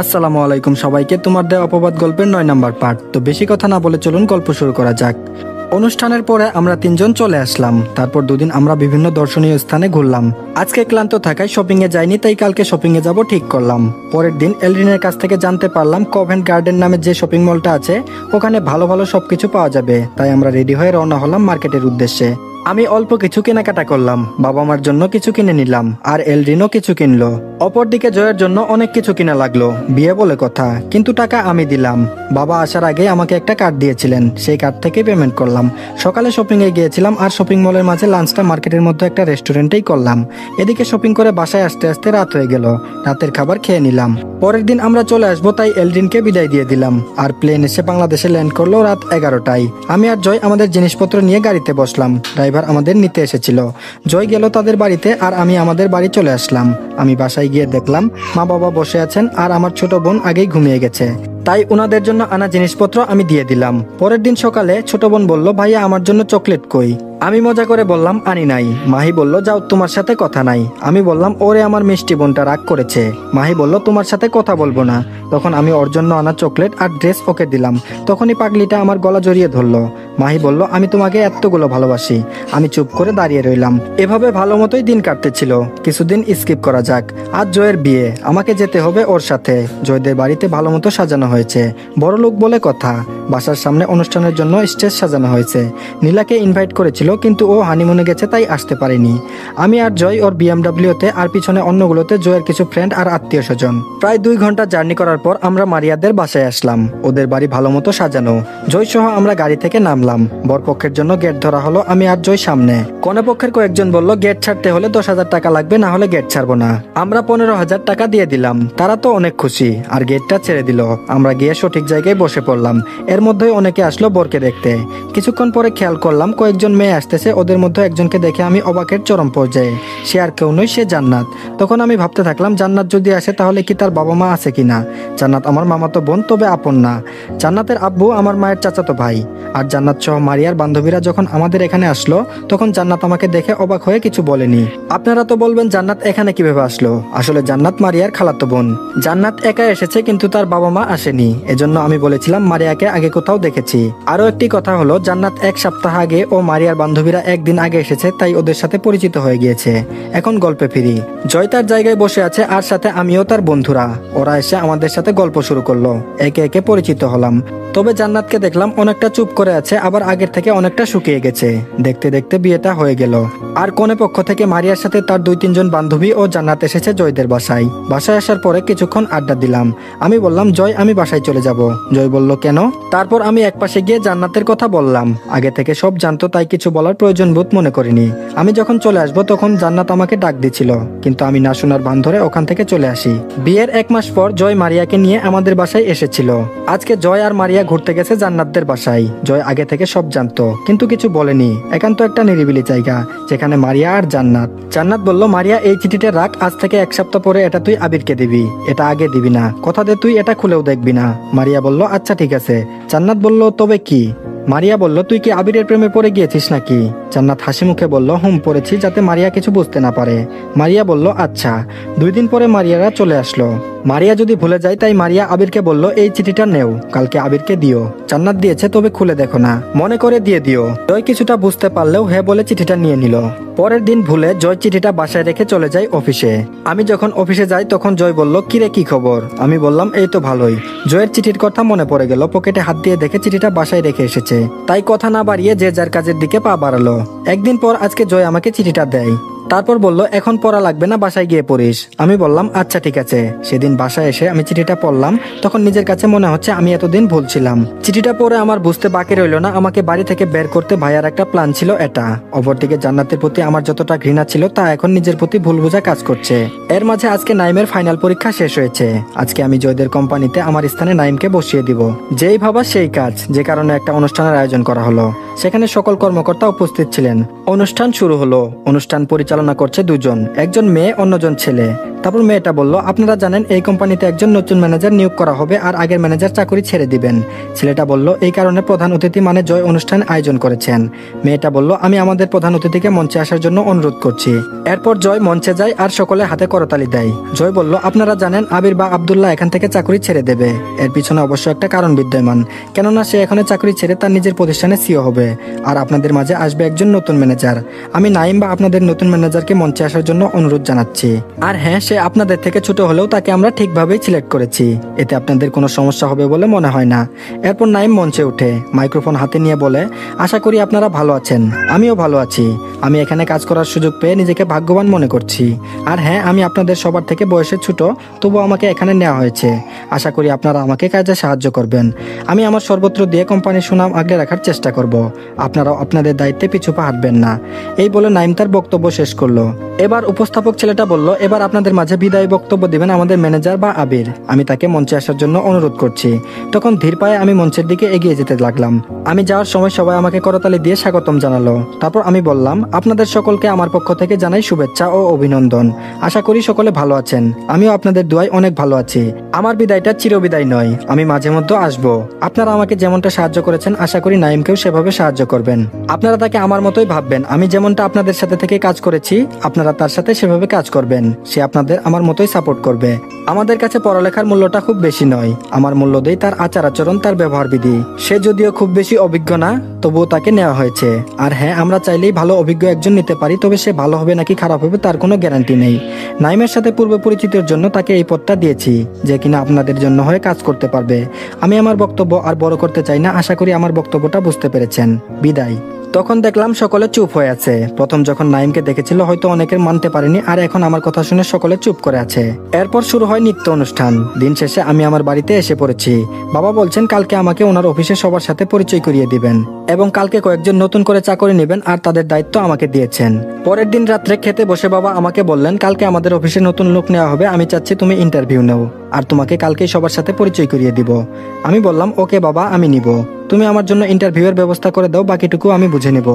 আসসালামু আলাইকুম সবাইকে। তোমার দেওয়া অপবাদ গল্পের 9 নাম্বার পার্ট। তো বেশি কথা না বলে চলুন গল্প শুরু করা যাক। অনুষ্ঠানের পরে আমরা 3জন চলে আসলাম। তারপর দুদিন আমরা বিভিন্ন দর্শনীয় স্থানে ঘুরলাম। আজকে ক্লান্ত থাকায় শপিং এ যাইনি, তাই কালকে শপিং এ যাব ঠিক করলাম। পরের দিন এলরিনের কাছ থেকে জানতে পারলাম কভেন্ট গার্ডেন নামে যে শপিং মলটা আছে ওখানে ভালো ভালো সবকিছু পাওয়া যাবে। তাই আমরা রেডি হয়ে রওনা হলাম মার্কেটের উদ্দেশ্যে। আমি অল্প কিছু কেনাকাটা করলাম, বাবা মার জন্য কিছু কিনে নিলাম, আর এলরিনও কিছু কিনলো। অপরদিকে জয়ের জন্য অনেক কিছু কিনা লাগলো, বিয়ে বলে কথা, কিন্তু টাকা আমি দিলাম। বাবা আসার আগে আমাকে একটা কার্ড দিয়েছিলেন, সেই কার্ড থেকে পেমেন্ট করলাম। সকালে শপিং এ গিয়েছিলাম, আর শপিং মলের মাঝে লাঞ্চটা মার্কেটের মধ্যে একটা রেস্টুরেন্টেই করলাম। এদিকে শপিং করে বাসায় আসতে আসতে রাত হয়ে গেল। রাতের খাবার খেয়ে নিলাম। পরের দিন আমরা চলে আসবো, তাই এলরিনকে বিদায় দিয়ে দিলাম। আর প্লেন এসে বাংলাদেশে ল্যান্ড করলো রাত 11টায়। আমি আর জয় আমাদের জিনিসপত্র নিয়ে গাড়িতে বসলাম। ড্রাইভার আমাদের নিতে এসেছিল। জয় গেল তাদের বাড়িতে, আর আমি আমাদের বাড়ি চলে আসলাম। আমি বাসায় গিয়ে দেখলাম মা বাবা বসে আছেন, আর আমার ছোট বোন আগেই ঘুমিয়ে গেছে। তাই ওনাদের জন্য আনা জিনিসপত্র আমি দিয়ে দিলাম। পরের দিন সকালে ছোট বোন বলল, ভাইয়া আমার জন্য চকলেট কই? আমি মজা করে বললাম আনি নাই। মাহি বলল, যাও তোমার সাথে কথা নাই। আমি বললাম, ওরে আমার মিষ্টি বোনটা রাগ করেছে। মাহি বলল, তোমার সাথে কথা বলবো না। তখন আমি ওর জন্য আনা চকলেট আর ড্রেস ওকে দিলাম। তখনই পাগলিটা আমার গলা জড়িয়ে ধরলো। মাহি বলল, আমি তোমাকে এতগুলো ভালোবাসি। আমি চুপ করে দাঁড়িয়ে রইলাম। এভাবে ভালো মতোই দিন কাটতেছিল। কিছুদিন স্কিপ করা যাক। আজ জয়ের বিয়ে, আমাকে যেতে হবে ওর সাথে। জয়দের বাড়িতে ভালো মতো সাজানো হয়েছে, বড় লোক বলে কথা। বাসার সামনে অনুষ্ঠানের জন্য স্টেজ সাজানো হয়েছে। নীলাকে ইনভাইট করেছিল, কিন্তু ও হানিমুনে গেছে, তাই আসতে পারেনি। আমি আর জয় ওর বিএমডব্লিউতে, আর পিছনে অন্যগুলোতে জয়ের কিছু ফ্রেন্ড আর আত্মীয় স্বজন। প্রায় 2 ঘন্টা জার্নি করার পর আমরা মারিয়াদের বাসায় আসলাম। ওদের বাড়ি ভালো মতো সাজানো। জয় সহ আমরা গাড়ি থেকে নামলাম। বরপক্ষের জন্য গেট ধরা হলো। আমি আর জয় সামনে। কনেপক্ষের কয়েকজন বলল, গেট ছাড়তে হলে 10,000 টাকা লাগবে, না হলে গেট ছাড়বো না। আমরা 15,000 টাকা দিয়ে দিলাম। তারা তো অনেক খুশি, আর গেটটা ছেড়ে দিল। আমরা গিয়ে সঠিক জায়গায় বসে পড়লাম। এর মধ্যে অনেকে আসলো বরকে দেখতে। কিছুক্ষণ পরে খেয়াল করলাম কয়েকজন মেয়ে আসতেছে। ওদের মধ্যে একজনকে দেখে আমি অবাকের চরম পর্যায়ে। সে আর কেউ নয়, সে জান্নাত। তখন আমি ভাবতে থাকলাম, জান্নাত যদি আসে তাহলে কি তার বাবা মা আছে কিনা। জান্নাত আমার মামাতো বোন, তবে আপন না। জান্নাতের আব্বু আমার মায়ের চাচাতো ভাই। আর জান্নাত সহ মারিয়ার বান্ধবীরা যখন আমাদের এখানে আসলো, তখন জান্নাত আমাকে দেখে অবাক হয়ে কিছু বলেনি। আপনারা তো বলবেন জান্নাত এখানে কিভাবে আসলো। আসলে জান্নাত মারিয়ার খালাতো বোন। জান্নাত একা এসেছে, কিন্তু তার বাবা মা আসেনি। এজন্য আমি বলেছিলাম মারিয়াকে আগে কোথাও দেখেছি। আরো একটি কথা হলো, জান্নাত 1 সপ্তাহ আগে ও মারিয়ার বান্ধবীরা 1 দিন আগে এসেছে, তাই ওদের সাথে পরিচিত হয়ে গিয়েছে। এখন গল্পে ফিরি। জয় তার জায়গায় বসে আছে, আর সাথে আমিও তার বন্ধুরা। ওরা এসে আমাদের সাথে গল্প শুরু করলো। একে একে পরিচিত হলাম। তবে জান্নাতকে দেখলাম অনেকটা চুপ করে আছে, আবার আগের থেকে অনেকটা শুকিয়ে গেছে। দেখতে দেখতে বিয়েটা হয়ে গেল। আর কোনে পক্ষ থেকে মারিয়ার সাথে তার 2-3 জন বান্ধবী ও জান্নাত এসেছে জয়দের বাসায়। বাসায় আসার পরে কিছুক্ষণ আড্ডা দিলাম। আমি বললাম, জয় আমি বাসায় চলে যাব। জয় বলল, কেন? তারপর আমি একপাশে গিয়ে জান্নাতের কথা বললাম। আগে থেকে সব জানতো, তাই কিছু বলার প্রয়োজন বোধ মনে করিনি। আমি যখন চলে আসবো তখন জান্নাত আমাকে ডাক দিচ্ছিল, কিন্তু আমি না শোনার ভান ধরে ওখান থেকে চলে আসি। বিয়ের 1 মাস পর জয় মারিয়াকে নিয়ে আমাদের বাসায় এসেছিল। আজকে জয় আর মারিয়া ঘুরতে গেছে জান্নাতদের বাসায়। জয় আগে থেকে সব জানতো, কিন্তু কিছু বলেনি। একান্ত একটা নিরিবিলি জায়গা, যেখানে মারিয়া আর জান্নাত। জান্নাত বলল, মারিয়া এই চিঠিটা রাখ, আজ থেকে 1 সপ্তাহ পরে এটা তুই আবিরকে দিবি। এটা আগে দিবি না, কথা দে তুই এটা খুলেও দেখবি না। মারিয়া বলল, আচ্ছা ঠিক আছে। জান্নাত বলল, তবে কি? মারিয়া বলল, তুই কি আবিরের প্রেমে পড়ে গিয়েছিস নাকি? জান্নাত হাসি মুখে বলল, হুম পড়েছি, যাতে মারিয়া কিছু বুঝতে না পারে। মারিয়া বলল, আচ্ছা। 2 দিন পরে মারিয়ারা চলে আসলো। মারিয়া যদি ভুলে যায়, তাই মারিয়া আবিরকে বলল, এই চিঠিটা নেও, কালকে আবিরকে দিও। জান্নাত দিয়েছে, তবে খুলে দেখো না, মনে করে দিয়ে দিও। জয় কিছুটা বুঝতে পারলেও হ্যাঁ বলে চিঠিটা নিয়ে নিল। পরের দিন ভুলে জয় চিঠিটা বাসায় রেখে চলে যায় অফিসে। আমি যখন অফিসে যাই তখন জয় বলল, কিরে কি খবর? আমি বললাম, এই তো ভালোই। জয়ের চিঠির কথা মনে পড়ে গেল। পকেটে হাত দিয়ে দেখে চিঠিটা বাসায় রেখে এসেছে। তাই কথা না বাড়িয়ে যে যার কাজের দিকে পা বাড়ালো। একদিন পর আজকে জয় আমাকে চিঠিটা দেয়। তারপর বলল, এখন পড়া লাগবে না, বাসায় গিয়ে পড়িস। আমি বললাম, আচ্ছা ঠিক আছে। সেদিন বাসায় এসে আমি চিঠিটা পড়লাম। তখন নিজের কাছে মনে হচ্ছে আমি এতদিন ভুলছিলাম। চিঠিটা পড়ে আমার বুঝতে বাকি রইল না, আমাকে বাড়ি থেকে বের করতে ভাইয়ার একটা প্ল্যান ছিল এটা। অপরদিকে জান্নাতের প্রতি আমার যতটা ঘৃণা ছিল, তা এখন নিজের প্রতি ভুল বোঝা কাজ করছে। এর মাঝে আজকে নাইমের ফাইনাল পরীক্ষা শেষ হয়েছে। আজকে আমি জয়দের কোম্পানিতে আমার স্থানে নাইমকে বসিয়ে দিব। যেই ভাবা সেই কাজ, যে কারণে একটা অনুষ্ঠানের আয়োজন করা হলো। সেখানে সকল কর্মকর্তা উপস্থিত ছিলেন। অনুষ্ঠান শুরু হলো। অনুষ্ঠান পরিচালনা করছে 2 জন, একজন মেয়ে, অন্যজন ছেলে। তারপর মেয়েটা বলল, আপনারা জানেন এই কোম্পানিতে একজন নতুন ম্যানেজার নিয়োগ করা হবে আর আগের ম্যানেজার চাকরি ছেড়ে দিবেন। ছেলেটা বলল, এই কারণে প্রধান অতিথি মানে জয় অনুষ্ঠান আয়োজন করেছেন। মেয়েটা বলল, আমি আমাদের প্রধান অতিথিকে মঞ্চে আসার জন্য অনুরোধ করছি। এরপর জয় মঞ্চে যায় আর সকলে হাতে করতালি দেয়। জয় বলল, আপনারা জানেন আবির বা আব্দুল্লাহ এখান থেকে চাকরি ছেড়ে দেবে। এর পিছনে অবশ্য একটা কারণ বিদ্যমান, কেননা সে এখানে চাকরি ছেড়ে তার নিজের প্রতিষ্ঠানে সিও হবে আর আপনাদের মাঝে আসবে একজন নতুন ম্যানেজার। আমি নাইম বা আপনাদের নতুন ম্যানেজারকে মঞ্চে আসার জন্য অনুরোধ জানাচ্ছি। আর হ্যাঁ, সে আপনাদের থেকে ছোট হলেও তাকে আমরা ঠিকভাবেই সিলেক্ট করেছি, এতে আপনাদের কোনো সমস্যা হবে বলে মনে হয় না। এরপর নাইম মঞ্চে উঠে মাইক্রোফোন হাতে নিয়ে বলে, আশা করি আপনারা ভালো আছেন, আমিও ভালো আছি। আমি এখানে কাজ করার সুযোগ পেয়ে নিজেকে ভাগ্যবান মনে করছি। আর হ্যাঁ, আমি আপনাদের সবার থেকে বয়সে ছোট, তবু আমাকে এখানে নেওয়া হয়েছে। আশা করি আপনারা আমাকে কাজে সাহায্য করবেন। আমি আমার সর্বত্র দিয়ে কোম্পানির সুনাম আগলে রাখার চেষ্টা করব। আপনারাও আপনাদের দায়িত্বে পিছু পা হাঁটবেন না। এই বলে নাইম তার বক্তব্য শেষ করলো। এবার উপস্থাপক ছেলেটা বলল, এবার আপনাদের মাঝে বিদায়ী বক্তব্য দিবেন আমাদের ম্যানেজার বা আবির। আমি তাকে মঞ্চে আসার জন্য অনুরোধ করছি। তখন ধীর পায়ে আমি মঞ্চের দিকে এগিয়ে যেতে লাগলাম। আমি যাওয়ার সময় সবাই আমাকে করতালি দিয়ে স্বাগতম জানালো। তারপর আমি বললাম, আপনাদের সকলকে আমার পক্ষ থেকে জানাই শুভেচ্ছা ও অভিনন্দন। আশা করি সকলে ভালো আছেন। আমিও আপনাদের দোয়ায় অনেক ভালো আছি। আমার বিদায়টা চিরবিদায় নয়, আমি মাঝে মধ্যে আসবো। আপনারা আমাকে যেমনটা সাহায্য করেছেন, আশা করি নাইমকেও সেভাবে সাহায্য করবেন। আপনারা তাকে আমার মতোই ভাববেন। আমি যেমনটা আপনাদের সাথে থেকে কাজ করেছি, আপনারা তার সাথে সেভাবে কাজ করবেন। সে আপনাদের আমার মতোই সাপোর্ট করবে। আমাদের কাছে পড়ালেখার মূল্যটা খুব বেশি নয়। আমার মূল্য দেই তার আচার আচরণ, তার ব্যবহার বিধি। সে যদিও খুব বেশি অভিজ্ঞ না, তবুও তাকে নেওয়া হয়েছে। আর হ্যাঁ, আমরা চাইলেই ভালো অভিজ্ঞ একজন নিতে পারি, তবে সে ভালো হবে নাকি খারাপ হবে তার কোনো গ্যারান্টি নেই। নাইমের সাথে পূর্ব পরিচিতির জন্য তাকে এই পদটা দিয়েছি, যে কিনা আপনাদের জন্য হয়ে কাজ করতে পারবে। আমি আমার বক্তব্য আর বড় করতে চাই না। আশা করি আমার বক্তব্যটা বুঝতে পেরেছেন। বিদায়। তখন দেখলাম সকলে চুপ হয়ে আছে। প্রথম যখন নাইমকে দেখেছিল হয়তো অনেকের মানতে পারেনি, আর এখন আমার কথা শুনে সকলে চুপ করে আছে। এরপর শুরু হয় নৃত্য অনুষ্ঠান। দিন শেষে আমি আমার বাড়িতে এসে পড়েছি। বাবা বলছেন কালকে আমাকে ওনার অফিসে সবার সাথে পরিচয় করিয়ে দিবেন এবং কালকে কয়েকজন নতুন করে চাকরি নেবেন আর তাদের দায়িত্ব আমাকে দিয়েছেন। পরের দিন রাত্রে খেতে বসে বাবা আমাকে বললেন, কালকে আমাদের অফিসে নতুন লোক নেওয়া হবে, আমি চাচ্ছি তুমি ইন্টারভিউ নাও আর তোমাকে কালকেই সবার সাথে পরিচয় করিয়ে দিব। আমি বললাম, ওকে বাবা, আমি নিব। তুমি আমার জন্য ইন্টারভিউয়ের ব্যবস্থা করে দাও, বাকিটুকু আমি বুঝে নিব।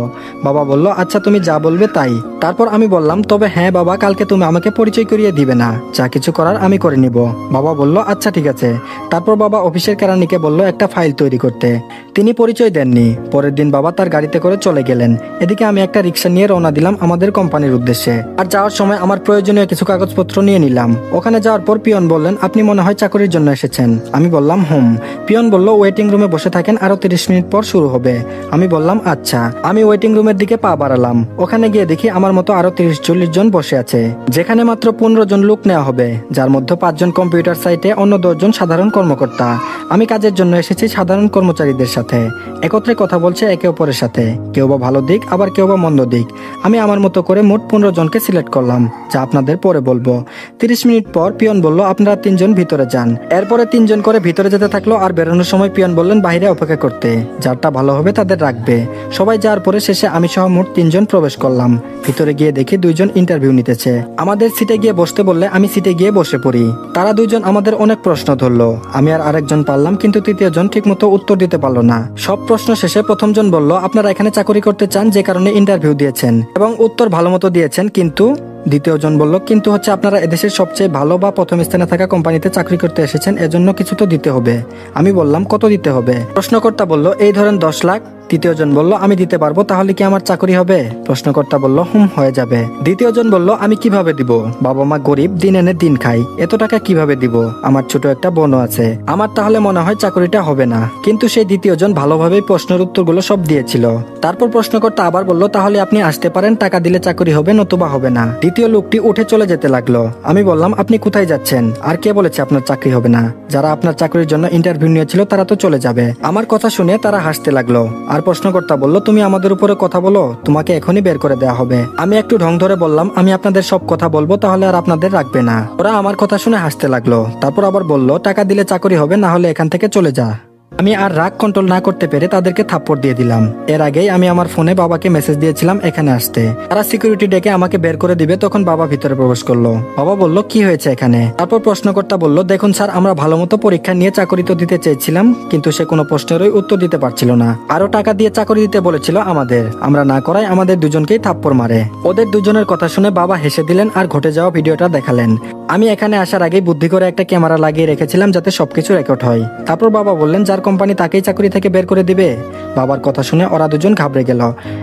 বাবা বলল, আচ্ছা তুমি যা বলবে তাই। তারপর আমি বললাম, তবে হ্যাঁ বাবা, কালকে তুমি আমাকে পরিচয় করিয়ে দিবে না, যা কিছু করার আমি করে নিব। বাবা বলল, আচ্ছা ঠিক আছে। তারপর বাবা অফিসের কেরানিকে বলল একটা ফাইল তৈরি করতে। তিনি পরিচয় দেননি। পরের দিন বাবা তার গাড়িতে করে চলে গেলেন। এদিকে আমি একটা রিক্সা নিয়ে রওনা দিলাম আমাদের কোম্পানির উদ্দেশ্যে। আর যাওয়ার সময় আমার প্রয়োজনীয় কিছু কাগজপত্র নিয়ে নিলাম। ওখানে যাওয়ার পর পিয়ন বললেন, আপনি মনে হয় চাকরির জন্য এসেছেন। আমি বললাম হুম। পিয়ন বলল, ওয়েটিং রুমে বসে থাকেন, আরো 30 মিনিট পর শুরু হবে। আমি বললাম আচ্ছা। আমি ওয়েটিং রুমের দিকে পা বাড়ালাম। ওখানে গিয়ে দেখি আমার মতো আরো 30-40 জন বসে আছে, যেখানে মাত্র 15 জন লোক নেওয়া হবে, যার মধ্যে 5 জন কম্পিউটার সাইটে, অন্য 10 জন সাধারণ কর্মকর্তা। আমি কাজের জন্য এসেছি সাধারণ কর্মচারীদের সাথে। একত্রে কথা বলছে একে অপরের সাথে, কেউ বা ভালো দিক, আবার কেউ বা মন্দ দিক। আমি আমার মতো করে মোট 15 জনকে সিলেক্ট করলাম, যা আপনাদের পরে বলবো। 30 মিনিট পর পিয়ন বলল, আপনারা 3 জন ভিতরে যান। এরপরে 3 জন করে ভিতরে যেতে থাকলো, আর বেরোনোর সময় পিয়ন বললেন বাইরে অপেক্ষা করতে, যারটা ভালো হবে তাদের রাখবে। সবাই যাওয়ার পরে শেষে আমি সহ মোট 3 জন প্রবেশ করলাম। ভিতরে গিয়ে দেখি 2 জন ইন্টারভিউ নিতেছে। আমাদের সিটে গিয়ে বসতে বললে আমি সিটে গিয়ে বসে পড়ি। তারা 2 জন আমাদের অনেক প্রশ্ন ধরলো। আমি আর আরেকজন পারলাম, কিন্তু 3য় জন ঠিক মতো উত্তর দিতে পারলো না। সব প্রশ্ন শেষে প্রথম জন বলল, আপনারা এখানে চাকরি করতে চান, যে কারণে ইন্টারভিউ দিয়েছেন এবং উত্তর ভালো মতো দিয়েছেন, কিন্তু দ্বিতীয় জন বলল, কিন্তু হচ্ছে আপনারা এদেশের সবচেয়ে ভালো বা প্রথম স্থানে থাকা কোম্পানিতে চাকরি করতে এসেছেন, এজন্য কিছু তো দিতে হবে। আমি বললাম, কত দিতে হবে? প্রশ্নকর্তা বলল, এই ধরেন 10 লাখ। তৃতীয় জন বলল, আমি দিতে পারবো, তাহলে কি আমার চাকরি হবে? প্রশ্নকর্তা বলল, হয়ে যাবে। দ্বিতীয় জন বলল, আমি কিভাবে দিব? বাবা মা গরিব, দিন এনে দিন খাই, এত টাকা কিভাবে দিব? আমার ছোট একটা বোনও আছে, আমার তাহলে মনে হয় চাকরিটা হবে না। কিন্তু সেই দ্বিতীয় জন ভালোভাবেই প্রশ্নের উত্তরগুলো সব দিয়েছিল। তারপর প্রশ্নকর্তা আবার বলল, তাহলে আপনি আসতে পারেন, টাকা দিলে চাকরি হবে, নতুবা হবে না। দ্বিতীয় লোকটি উঠে চলে যেতে লাগলো। আমি বললাম, আপনি কোথায় যাচ্ছেন? আর কে বলেছে আপনার চাকরি হবে না? যারা আপনার চাকরির জন্য ইন্টারভিউ নিয়েছিল তারা তো চলে যাবে। আমার কথা শুনে তারা হাসতে লাগলো। আর প্রশ্নকর্তা বলল, তুমি আমাদের উপরে কথা বলো, তোমাকে এখনই বের করে দেওয়া হবে। আমি একটু ঢং ধরে বললাম, আমি আপনাদের সব কথা বলবো, তাহলে আর আপনাদের রাখবে না। ওরা আমার কথা শুনে হাসতে লাগলো। তারপর আবার বলল, টাকা দিলে চাকরি হবে, না হলে এখান থেকে চলে যা। আমি আর রাগ কন্ট্রোল না করতে পেরে তাদেরকে থাপ্পড় দিয়ে দিলাম। এর আগেই আমি আমার ফোনে বাবাকে মেসেজ দিয়েছিলাম এখানে আসতে। তারা সিকিউরিটি ডেকে আমাকে বের করে দিবে, তখন বাবা ভিতরে প্রবেশ করলো। বাবা বলল কি হয়েছে এখানে। তারপর প্রশ্নকর্তা বলল, দেখুন স্যার, আমরা ভালো মতো পরীক্ষা নিয়ে চাকরি তো দিতে চেয়েছিলাম, কিন্তু সে কোনো প্রশ্নেরই উত্তর দিতে পারছিল না। আরো টাকা দিয়ে চাকরি দিতে বলেছিল আমাদের, আমরা না করায় আমাদের দুজনকেই থাপ্পড় মারে। ওদের দুজনের কথা শুনে বাবা হেসে দিলেন আর ঘটে যাওয়া ভিডিওটা দেখালেন। আমি এখানে আসার আগেই বুদ্ধি করে একটা ক্যামেরা লাগিয়ে রেখেছিলাম যাতে সবকিছু রেকর্ড হয়। তারপর বাবা বললেন, যার কোম্পানি তাকেই চাকরি থেকে বের করে দিবে। বাবার কথা শুনে ওরা দুজন ঘাবড়ে গেল।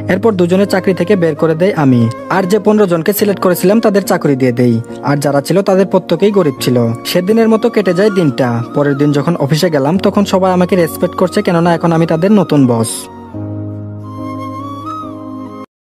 এরপর দুজনের চাকরি থেকে বের করে দেয় আমি। আর যে 15 জনকে সিলেক্ট করেছিলাম তাদের চাকরি দিয়ে দেই। আর যারা ছিল তাদের প্রত্যেকেই গরিব ছিল। সেদিনের মতো কেটে যায় দিনটা। পরের দিন যখন অফিসে গেলাম তখন সবাই আমাকে রেসপেক্ট করছে, কেননা এখন আমি তাদের নতুন বস।